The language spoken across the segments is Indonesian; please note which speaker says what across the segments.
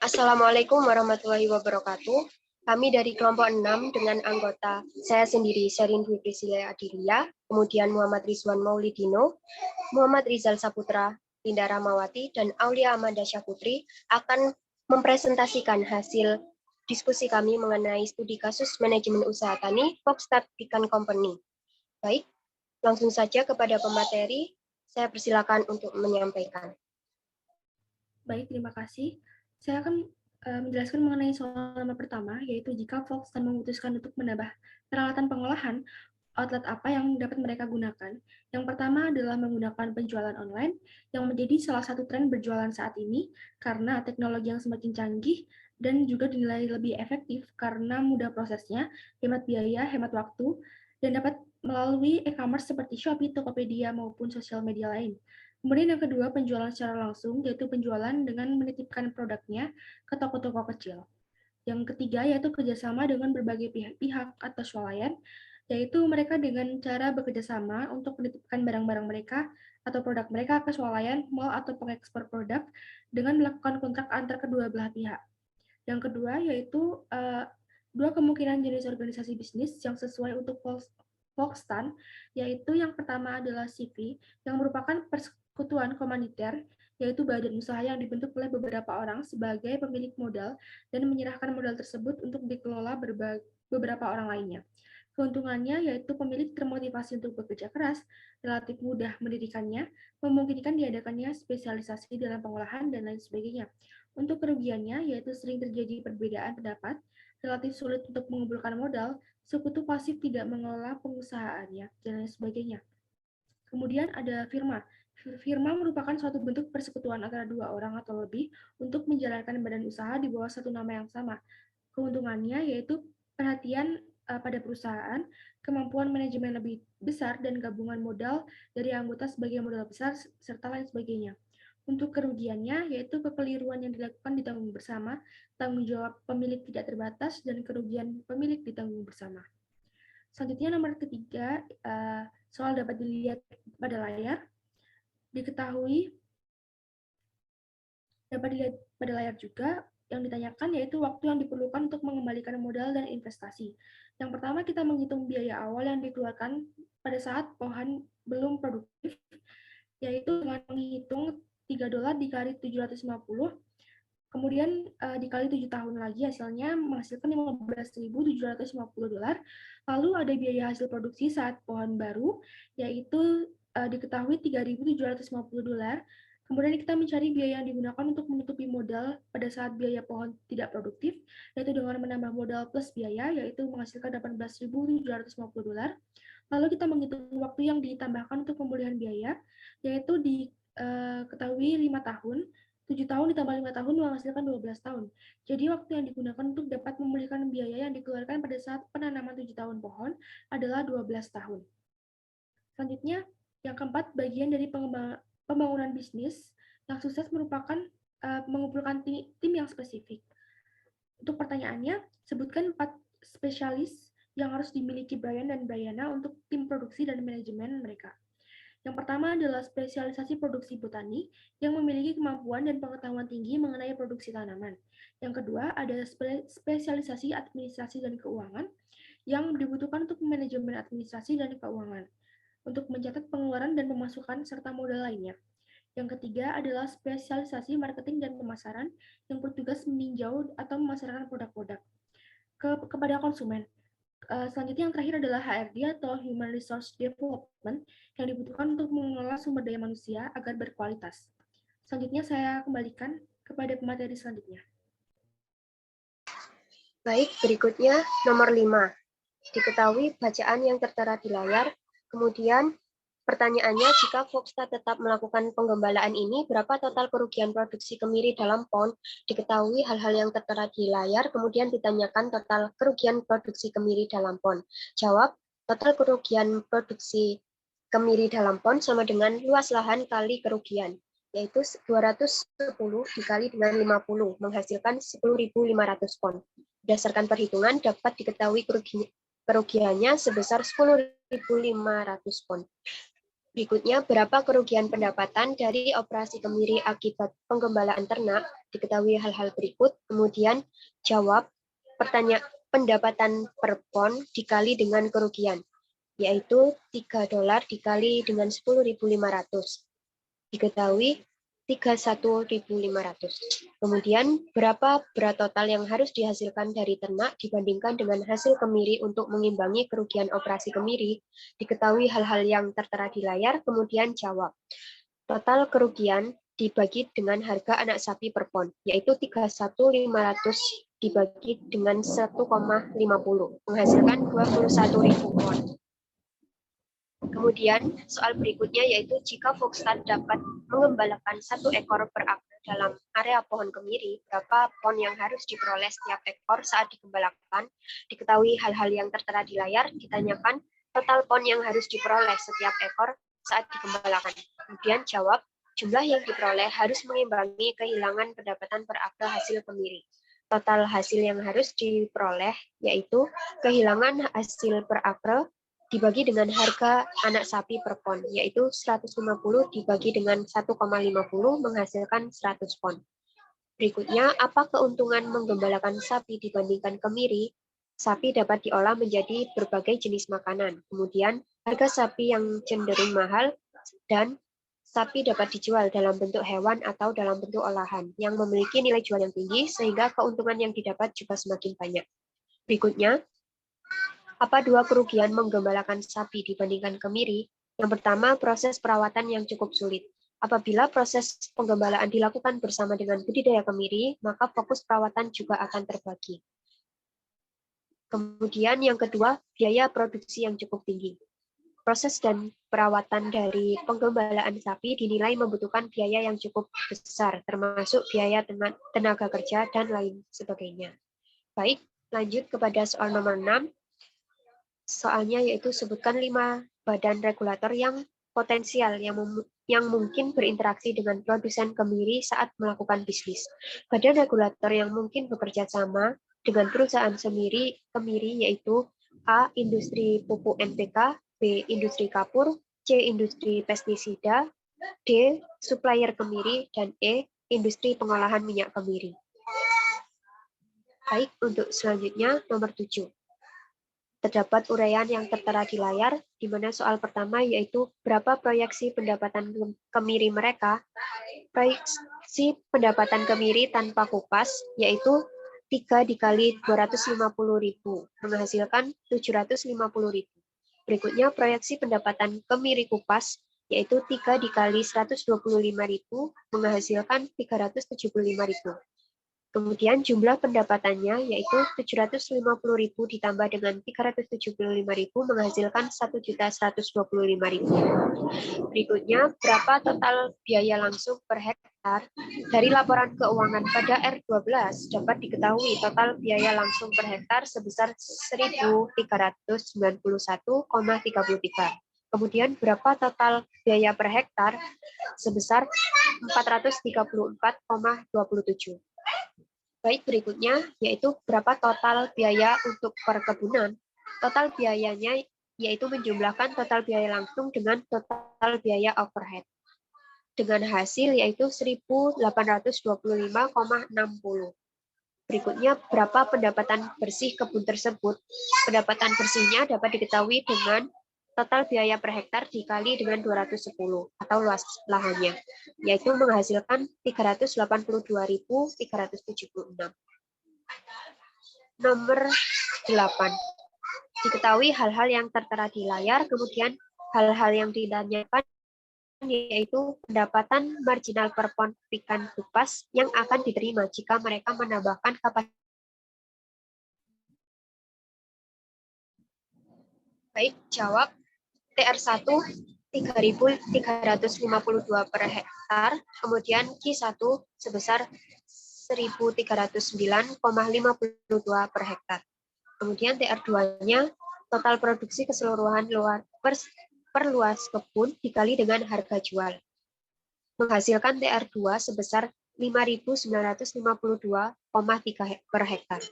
Speaker 1: Assalamualaikum warahmatullahi wabarakatuh. Kami dari kelompok 6 dengan anggota saya sendiri, Sherin Dwi Priscilla Adilia, kemudian Muhammad Rizwan Maulidino, Muhammad Rizal Saputra, Linda Ramawati, dan Aulia Amanda Syahputri akan mempresentasikan hasil diskusi kami mengenai studi kasus manajemen usaha tani Foxstat Pikan Company. Baik, langsung saja kepada pemateri, saya persilakan untuk menyampaikan.
Speaker 2: Baik, terima kasih. Saya akan menjelaskan mengenai soal nomor pertama, yaitu jika Foxconn memutuskan untuk menambah peralatan pengolahan, outlet apa yang dapat mereka gunakan. Yang pertama adalah menggunakan penjualan online, yang menjadi salah satu tren berjualan saat ini karena teknologi yang semakin canggih dan juga dinilai lebih efektif karena mudah prosesnya, hemat biaya, hemat waktu, dan dapat melalui e-commerce seperti Shopee, Tokopedia, maupun sosial media lain. Kemudian yang kedua, penjualan secara langsung, yaitu penjualan dengan menitipkan produknya ke toko-toko kecil. Yang ketiga, yaitu kerjasama dengan berbagai pihak atau swalayan, yaitu mereka dengan cara bekerjasama untuk menitipkan barang-barang mereka atau produk mereka ke swalayan, mall, atau pengekspor produk dengan melakukan kontrak antar kedua belah pihak. Yang kedua, yaitu dua kemungkinan jenis organisasi bisnis yang sesuai untuk Foxconn, yaitu yang pertama adalah CV, yang merupakan persekutuan komaniter, yaitu badan usaha yang dibentuk oleh beberapa orang sebagai pemilik modal dan menyerahkan modal tersebut untuk dikelola beberapa orang lainnya. Keuntungannya yaitu pemilik termotivasi untuk bekerja keras, relatif mudah mendirikannya, memungkinkan diadakannya spesialisasi dalam pengolahan, dan lain sebagainya. Untuk kerugiannya, yaitu sering terjadi perbedaan pendapat, relatif sulit untuk mengumpulkan modal, sekutu pasif tidak mengelola pengusahaannya, dan lain sebagainya. Kemudian ada firma. Firma merupakan suatu bentuk persekutuan antara dua orang atau lebih untuk menjalankan badan usaha di bawah satu nama yang sama. Keuntungannya yaitu perhatian pada perusahaan, kemampuan manajemen lebih besar, dan gabungan modal dari anggota sebagai modal besar, serta lain sebagainya. Untuk kerugiannya, yaitu kekeliruan yang dilakukan ditanggung bersama, tanggung jawab pemilik tidak terbatas, dan kerugian pemilik ditanggung bersama. Selanjutnya nomor ketiga, soal dapat dilihat pada layar. Diketahui dapat dilihat pada layar juga yang ditanyakan yaitu waktu yang diperlukan untuk mengembalikan modal dan investasi. Yang pertama kita menghitung biaya awal yang dikeluarkan pada saat pohon belum produktif, yaitu dengan menghitung $3 dikali 750, kemudian dikali 7 tahun lagi hasilnya menghasilkan $15.750. Lalu ada biaya hasil produksi saat pohon baru, yaitu diketahui $3.750. Kemudian kita mencari biaya yang digunakan untuk menutupi modal pada saat biaya pohon tidak produktif, yaitu dengan menambah modal plus biaya, yaitu menghasilkan $18.750. Lalu kita menghitung waktu yang ditambahkan untuk pemulihan biaya, yaitu diketahui 5 tahun, 7 tahun ditambah 5 tahun menghasilkan 12 tahun. Jadi waktu yang digunakan untuk dapat memulihkan biaya yang dikeluarkan pada saat penanaman 7 tahun pohon adalah 12 tahun. Selanjutnya, yang keempat, bagian dari pembangunan bisnis yang sukses merupakan mengumpulkan tim yang spesifik. Untuk pertanyaannya, sebutkan 4 spesialis yang harus dimiliki Brian dan Brianna untuk tim produksi dan manajemen mereka. Yang pertama adalah spesialisasi produksi botani yang memiliki kemampuan dan pengetahuan tinggi mengenai produksi tanaman. Yang kedua ada spesialisasi administrasi dan keuangan yang dibutuhkan untuk manajemen administrasi dan keuangan, untuk mencatat pengeluaran dan pemasukan serta modal lainnya. Yang ketiga adalah spesialisasi marketing dan pemasaran yang bertugas meninjau atau memasarkan produk-produk kepada konsumen. Selanjutnya yang terakhir adalah HRD atau Human Resource Development yang dibutuhkan untuk mengelola sumber daya manusia agar berkualitas. Selanjutnya saya kembalikan kepada pemateri selanjutnya.
Speaker 1: Baik, berikutnya nomor 5. Diketahui bacaan yang tertera di layar, kemudian pertanyaannya, jika Foxstat tetap melakukan penggembalaan ini, berapa total kerugian produksi kemiri dalam pon? Diketahui hal-hal yang tertera di layar, kemudian ditanyakan total kerugian produksi kemiri dalam pon. Jawab, total kerugian produksi kemiri dalam pon sama dengan luas lahan kali kerugian, yaitu 210 dikali dengan 50, menghasilkan 10.500 pon. Berdasarkan perhitungan, dapat diketahui kerugiannya sebesar 10.500 pon. Berikutnya, berapa kerugian pendapatan dari operasi kemiri akibat penggembalaan ternak? Diketahui hal-hal berikut. Kemudian jawab pertanyaan pendapatan per pon dikali dengan kerugian, yaitu $3 dikali dengan 10.500. Diketahui 31.500. Kemudian, berapa berat total yang harus dihasilkan dari ternak dibandingkan dengan hasil kemiri untuk mengimbangi kerugian operasi kemiri? Diketahui hal-hal yang tertera di layar, kemudian jawab. Total kerugian dibagi dengan harga anak sapi per pon, yaitu 31.500 dibagi dengan 1,50, menghasilkan 21.000 pon. Kemudian, soal berikutnya yaitu jika Foxstat dapat mengembalakan 1 ekor per akre dalam area pohon kemiri, berapa pon yang harus diperoleh setiap ekor saat digembalakan? Diketahui hal-hal yang tertera di layar, ditanyakan total pon yang harus diperoleh setiap ekor saat digembalakan. Kemudian jawab, jumlah yang diperoleh harus mengimbangi kehilangan pendapatan per akre hasil kemiri. Total hasil yang harus diperoleh yaitu kehilangan hasil per akre dibagi dengan harga anak sapi per pon, yaitu 150 dibagi dengan 1,50 menghasilkan 100 pon. Berikutnya, apa keuntungan menggembalakan sapi dibandingkan kemiri? Sapi dapat diolah menjadi berbagai jenis makanan. Kemudian, harga sapi yang cenderung mahal dan sapi dapat dijual dalam bentuk hewan atau dalam bentuk olahan yang memiliki nilai jual yang tinggi sehingga keuntungan yang didapat juga semakin banyak. Berikutnya, apa 2 kerugian menggembalakan sapi dibandingkan kemiri? Yang pertama, proses perawatan yang cukup sulit. Apabila proses penggembalaan dilakukan bersama dengan budidaya kemiri, maka fokus perawatan juga akan terbagi. Kemudian yang kedua, biaya produksi yang cukup tinggi. Proses dan perawatan dari penggembalaan sapi dinilai membutuhkan biaya yang cukup besar, termasuk biaya tenaga kerja dan lain sebagainya. Baik, lanjut kepada soal nomor 6. Soalnya yaitu sebutkan 5 badan regulator yang potensial yang mungkin berinteraksi dengan produsen kemiri saat melakukan bisnis. Badan regulator yang mungkin bekerja sama dengan perusahaan kemiri yaitu A. Industri pupuk NPK, B. Industri kapur, C. Industri pestisida, D. Supplier kemiri, dan E. Industri pengolahan minyak kemiri. Baik, untuk selanjutnya nomor 7. Terdapat uraian yang tertera di layar, di mana soal pertama yaitu berapa proyeksi pendapatan kemiri mereka. Proyeksi pendapatan kemiri tanpa kupas yaitu 3 dikali 250.000, menghasilkan 750.000. Berikutnya proyeksi pendapatan kemiri kupas yaitu 3 dikali 125.000, menghasilkan 375.000. Kemudian jumlah pendapatannya yaitu 750.000 ditambah dengan 375.000 menghasilkan 1.125.000. Berikutnya, berapa total biaya langsung per hektar? Dari laporan keuangan pada R12 dapat diketahui total biaya langsung per hektar sebesar 1.391,33. Kemudian berapa total biaya per hektar? Sebesar 434,27. Baik, berikutnya yaitu berapa total biaya untuk perkebunan. Total biayanya yaitu menjumlahkan total biaya langsung dengan total biaya overhead. Dengan hasil yaitu 1.825,60. Berikutnya, berapa pendapatan bersih kebun tersebut? Pendapatan bersihnya dapat diketahui dengan total biaya per hektar dikali dengan 210 atau luas lahannya, yaitu menghasilkan 382.376. Nomor 8. Diketahui hal-hal yang tertera di layar, kemudian hal-hal yang ditanyakan yaitu pendapatan marginal per pon ikan kupas yang akan diterima jika mereka menambahkan kapasitas. Baik, jawab. TR1 3.352 per hektar, kemudian Q1 sebesar 1.309,52 per hektar. Kemudian TR2-nya total produksi keseluruhan per luas kebun dikali dengan harga jual. Menghasilkan TR2 sebesar 5.952,3 per hektar.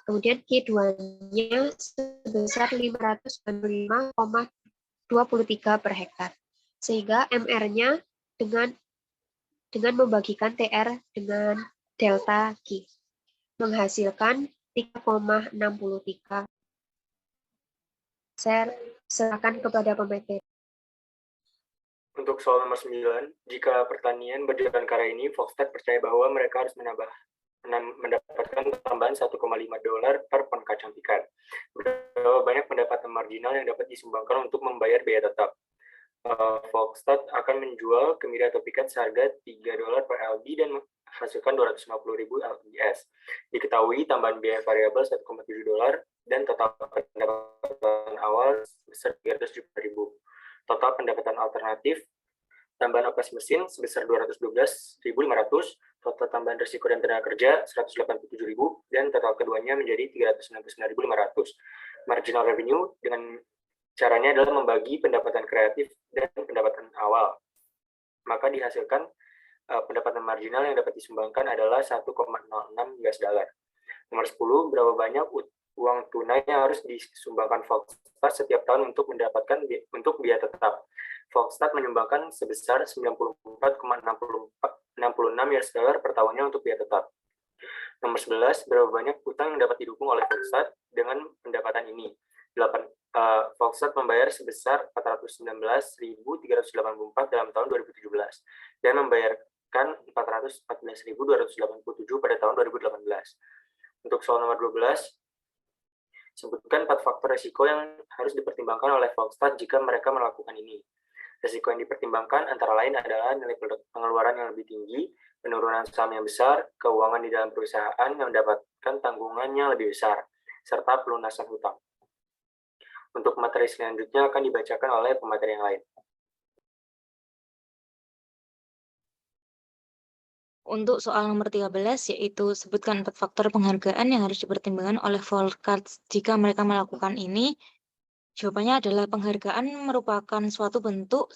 Speaker 1: Kemudian Q2-nya sebesar 595,23 per hektar. Sehingga MR-nya dengan membagikan TR dengan delta G menghasilkan 3,63. Saya serahkan kepada pemateri.
Speaker 3: Untuk soal nomor 9, jika pertanian berjalan ke arah ini, Volkswagen percaya bahwa mereka harus mendapatkan tambahan $1,5 per pon kacang pikan. Berapa banyak pendapatan marginal yang dapat disumbangkan untuk membayar biaya tetap? Volkswagen akan menjual kemiri atau pikan seharga $3 per LB dan menghasilkan 250.000 LBS. Diketahui tambahan biaya variabel $1,7 dan total pendapatan awal sebesar 300.000. Total pendapatan alternatif tambahan operasi mesin sebesar 212.500, total tambahan risiko dan tenaga kerja 187.000, dan total keduanya menjadi 369.500. Marginal revenue dengan caranya adalah membagi pendapatan kreatif dan pendapatan awal. Maka dihasilkan pendapatan marginal yang dapat disumbangkan adalah 1,06 US dollar. Nomor 10, berapa banyak uang tunai yang harus disumbangkan Volkswagen setiap tahun untuk mendapatkan biaya tetap? Volkswagen menyumbangkan sebesar 94,66 US dollar per tahunnya untuk biaya tetap. Nomor 11, berapa banyak utang yang dapat didukung oleh Volkswagen dengan pendapatan ini? Volkswagen membayar sebesar 419.384 dalam tahun 2017 dan membayarkan 414.287 pada tahun 2018. Untuk soal nomor 12, sebutkan 4 faktor risiko yang harus dipertimbangkan oleh Volkswagen jika mereka melakukan ini. Risiko yang dipertimbangkan antara lain adalah nilai pengeluaran yang lebih tinggi, penurunan saham yang besar, keuangan di dalam perusahaan yang mendapatkan tanggungannya lebih besar, serta pelunasan hutang. Untuk materi selanjutnya akan dibacakan oleh pemateri yang lain.
Speaker 4: Untuk soal nomor 13, yaitu sebutkan 4 faktor penghargaan yang harus dipertimbangkan oleh Volkswagen jika mereka melakukan ini. Jawabannya adalah penghargaan merupakan suatu bentuk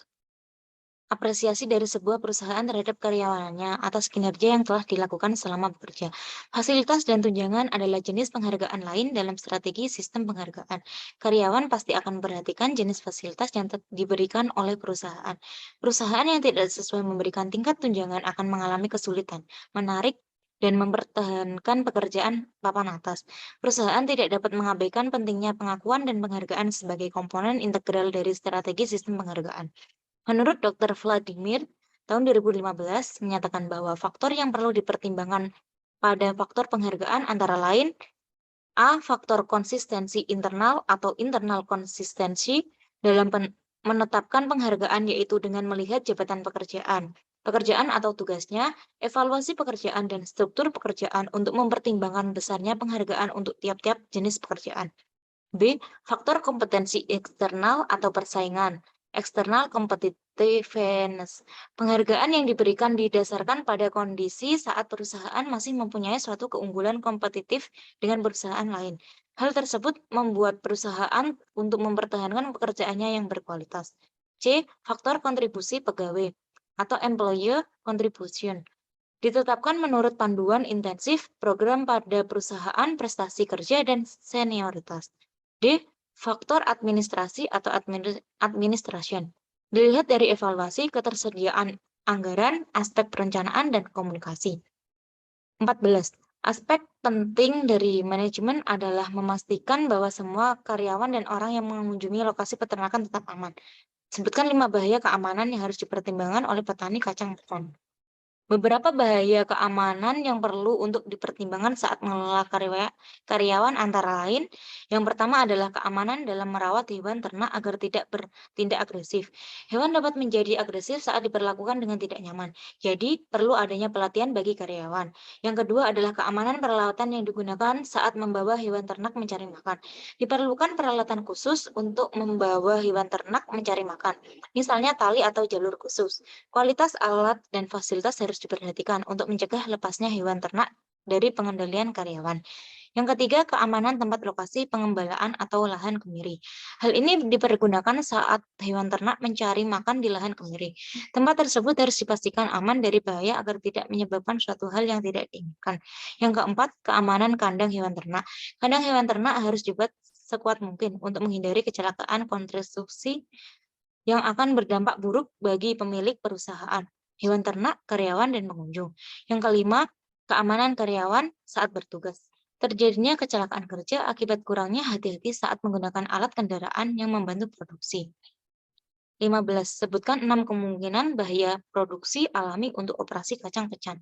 Speaker 4: apresiasi dari sebuah perusahaan terhadap karyawannya atas kinerja yang telah dilakukan selama bekerja. Fasilitas dan tunjangan adalah jenis penghargaan lain dalam strategi sistem penghargaan. Karyawan pasti akan memperhatikan jenis fasilitas yang diberikan oleh perusahaan. Perusahaan yang tidak sesuai memberikan tingkat tunjangan akan mengalami kesulitan menarik dan mempertahankan pekerjaan papan atas. Perusahaan tidak dapat mengabaikan pentingnya pengakuan dan penghargaan sebagai komponen integral dari strategi sistem penghargaan. Menurut Dr. Vladimir, tahun 2015 menyatakan bahwa faktor yang perlu dipertimbangkan pada faktor penghargaan antara lain A. Faktor konsistensi internal atau internal konsistensi dalam menetapkan penghargaan, yaitu dengan melihat jabatan pekerjaan atau tugasnya, evaluasi pekerjaan dan struktur pekerjaan untuk mempertimbangkan besarnya penghargaan untuk tiap-tiap jenis pekerjaan. B. Faktor kompetensi eksternal atau persaingan. External competitiveness. Penghargaan yang diberikan didasarkan pada kondisi saat perusahaan masih mempunyai suatu keunggulan kompetitif dengan perusahaan lain. Hal tersebut membuat perusahaan untuk mempertahankan pekerjaannya yang berkualitas. C. Faktor kontribusi pegawai atau employer contribution. Ditetapkan menurut panduan intensif program pada perusahaan, prestasi kerja, dan senioritas. D. Faktor administrasi atau administration. Dilihat dari evaluasi ketersediaan anggaran, aspek perencanaan, dan komunikasi. 14. Aspek penting dari manajemen adalah memastikan bahwa semua karyawan dan orang yang mengunjungi lokasi peternakan tetap aman. Sebutkan 5 bahaya keamanan yang harus dipertimbangkan oleh petani kacang pekan. Beberapa bahaya keamanan yang perlu untuk dipertimbangkan saat mengelola karyawan antara lain, yang pertama adalah keamanan dalam merawat hewan ternak agar tidak bertindak agresif. Hewan dapat menjadi agresif saat diperlakukan dengan tidak nyaman, jadi perlu adanya pelatihan bagi karyawan. Yang kedua adalah keamanan peralatan yang digunakan saat membawa hewan ternak mencari makan. Diperlukan peralatan khusus untuk membawa hewan ternak mencari makan, misalnya tali atau jalur khusus. Kualitas alat dan fasilitas harus diperhatikan untuk mencegah lepasnya hewan ternak dari pengendalian karyawan. Yang ketiga, keamanan tempat lokasi pengembalaan atau lahan kemiri. Hal ini dipergunakan saat hewan ternak mencari makan di lahan kemiri. Tempat tersebut harus dipastikan aman dari bahaya agar tidak menyebabkan suatu hal yang tidak diinginkan. Yang keempat, keamanan kandang hewan ternak. Kandang hewan ternak harus dibuat sekuat mungkin untuk menghindari kecelakaan konstruksi yang akan berdampak buruk bagi pemilik perusahaan, hewan ternak, karyawan, dan pengunjung. Yang kelima, keamanan karyawan saat bertugas. Terjadinya kecelakaan kerja akibat kurangnya hati-hati saat menggunakan alat kendaraan yang membantu produksi. 15. Sebutkan 6 kemungkinan bahaya produksi alami untuk operasi kacang pecan.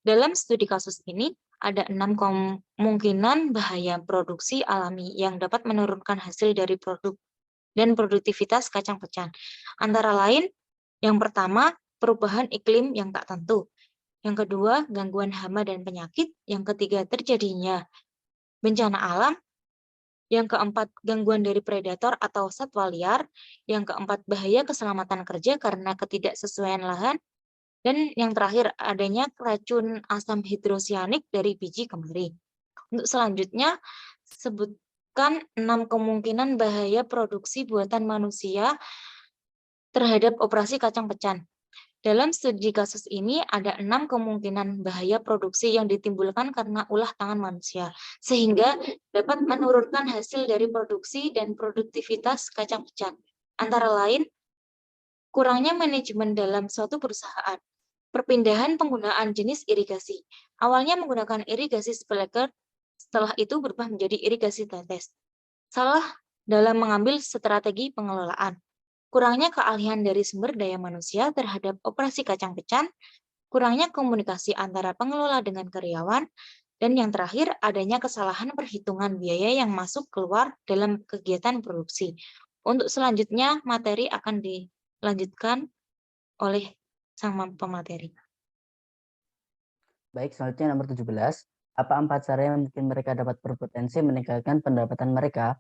Speaker 4: Dalam studi kasus ini, ada 6 kemungkinan bahaya produksi alami yang dapat menurunkan hasil dari produk dan produktivitas kacang pecan. Antara lain, yang pertama, perubahan iklim yang tak tentu. Yang kedua, gangguan hama dan penyakit. Yang ketiga, terjadinya bencana alam. Yang keempat, gangguan dari predator atau satwa liar. Yang keempat, bahaya keselamatan kerja karena ketidaksesuaian lahan. Dan yang terakhir, adanya racun asam hidrosianik dari biji kemiri. Untuk selanjutnya, sebutkan 6 kemungkinan bahaya produksi buatan manusia terhadap operasi kacang pecan. Dalam studi kasus ini ada 6 kemungkinan bahaya produksi yang ditimbulkan karena ulah tangan manusia, sehingga dapat menurunkan hasil dari produksi dan produktivitas kacang pecan. Antara lain, kurangnya manajemen dalam suatu perusahaan, perpindahan penggunaan jenis irigasi. Awalnya menggunakan irigasi sprinkler, setelah itu berubah menjadi irigasi tetes. Salah dalam mengambil strategi pengelolaan. Kurangnya keahlian dari sumber daya manusia terhadap operasi kacang pecan, kurangnya komunikasi antara pengelola dengan karyawan, dan yang terakhir adanya kesalahan perhitungan biaya yang masuk keluar dalam kegiatan produksi. Untuk selanjutnya, materi akan dilanjutkan oleh sang pemateri.
Speaker 5: Baik, selanjutnya nomor 17. Apa 4 cara yang mungkin mereka dapat berpotensi meningkatkan pendapatan mereka?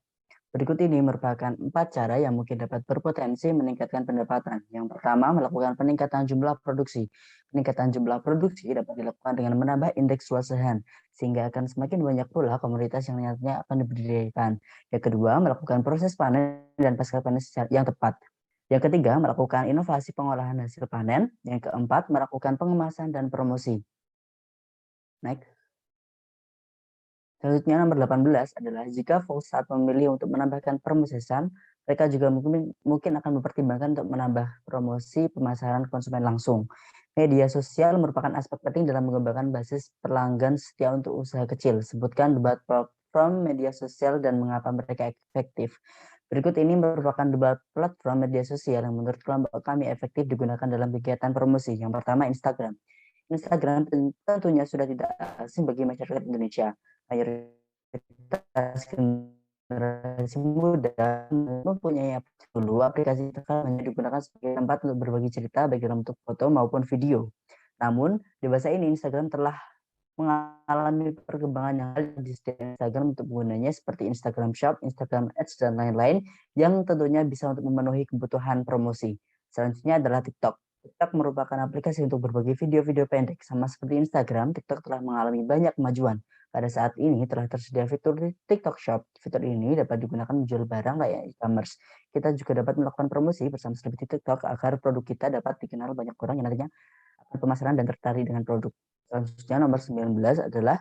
Speaker 5: Berikut ini merupakan 4 cara yang mungkin dapat berpotensi meningkatkan pendapatan. Yang pertama, melakukan peningkatan jumlah produksi. Peningkatan jumlah produksi dapat dilakukan dengan menambah indeks luas lahan, sehingga akan semakin banyak pula komoditas yang nantinya akan dibudidayakan. Yang kedua, melakukan proses panen dan pasca panen yang tepat. Yang ketiga, melakukan inovasi pengolahan hasil panen. Yang keempat, melakukan pengemasan dan promosi. Next. Selanjutnya nomor 18 adalah jika Fox saat memilih untuk menambahkan promosisan, mereka juga mungkin akan mempertimbangkan untuk menambah promosi pemasaran konsumen langsung. Media sosial merupakan aspek penting dalam mengembangkan basis pelanggan setia untuk usaha kecil. Sebutkan debat platform media sosial dan mengapa mereka efektif. Berikut ini merupakan debat platform media sosial yang menurut kelompok kami efektif digunakan dalam kegiatan promosi. Yang pertama, Instagram. Instagram tentunya sudah tidak asing bagi masyarakat Indonesia. Mayoritas generasi muda mempunyai dulu aplikasi Instagram hanya digunakan sebagai tempat untuk berbagi cerita baik dalam bentuk foto maupun video. Namun di masa ini Instagram telah mengalami perkembangan yang di Instagram untuk penggunanya seperti Instagram Shop, Instagram Ads, dan lain-lain yang tentunya bisa untuk memenuhi kebutuhan promosi. Selanjutnya adalah TikTok. TikTok merupakan aplikasi untuk berbagi video-video pendek. Sama seperti Instagram, TikTok telah mengalami banyak kemajuan. Pada saat ini telah tersedia fitur TikTok Shop. Fitur ini dapat digunakan menjual barang layak e-commerce. Kita juga dapat melakukan promosi bersama selebriti TikTok agar produk kita dapat dikenal banyak orang yang nantinya akan pemasaran dan tertarik dengan produk. Selanjutnya nomor 19 adalah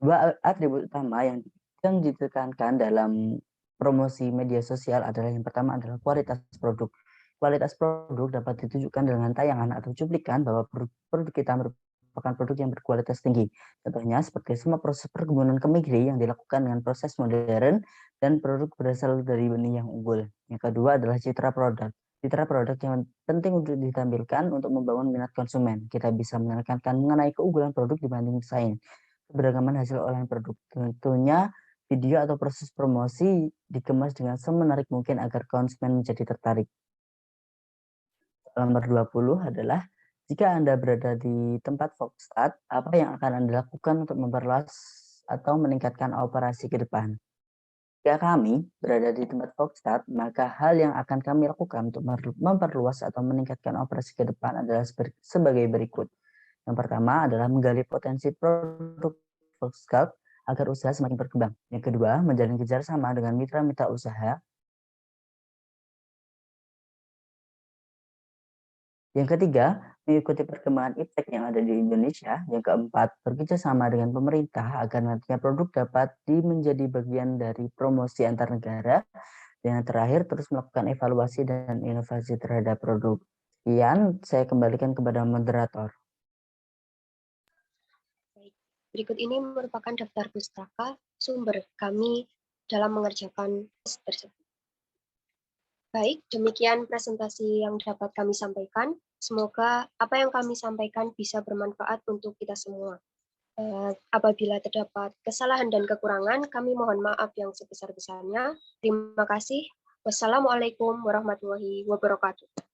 Speaker 5: 2 atribut utama yang ditekankan dalam promosi media sosial adalah yang pertama adalah kualitas produk. Kualitas produk dapat ditunjukkan dengan tayangan atau cuplikan bahwa produk kita merupakan produk yang berkualitas tinggi. Contohnya seperti semua proses perkebunan kemiri yang dilakukan dengan proses modern dan produk berasal dari benih yang unggul. Yang kedua adalah citra produk. Citra produk yang penting untuk ditampilkan untuk membangun minat konsumen. Kita bisa menekankan mengenai keunggulan produk dibanding pesaing. Keberagaman hasil olahan produk. Tentunya video atau proses promosi dikemas dengan semenarik mungkin agar konsumen menjadi tertarik. Nomor 20 adalah jika Anda berada di tempat Foxstat, apa yang akan Anda lakukan untuk memperluas atau meningkatkan operasi ke depan? Jika kami berada di tempat Foxstat, maka hal yang akan kami lakukan untuk memperluas atau meningkatkan operasi ke depan adalah sebagai berikut. Yang pertama adalah menggali potensi produk Foxstat agar usaha semakin berkembang. Yang kedua, menjalin kerjasama dengan mitra-mitra usaha. Yang ketiga, mengikuti perkembangan iptek yang ada di Indonesia. Yang keempat, bekerja sama dengan pemerintah agar nantinya produk dapat menjadi bagian dari promosi antar negara. Dan yang terakhir, terus melakukan evaluasi dan inovasi terhadap produk. Sekian, saya kembalikan kepada moderator.
Speaker 1: Berikut ini merupakan daftar pustaka sumber kami dalam mengerjakan tes tersebut. Baik, demikian presentasi yang dapat kami sampaikan. Semoga apa yang kami sampaikan bisa bermanfaat untuk kita semua. Apabila terdapat kesalahan dan kekurangan, kami mohon maaf yang sebesar-besarnya. Terima kasih. Wassalamualaikum warahmatullahi wabarakatuh.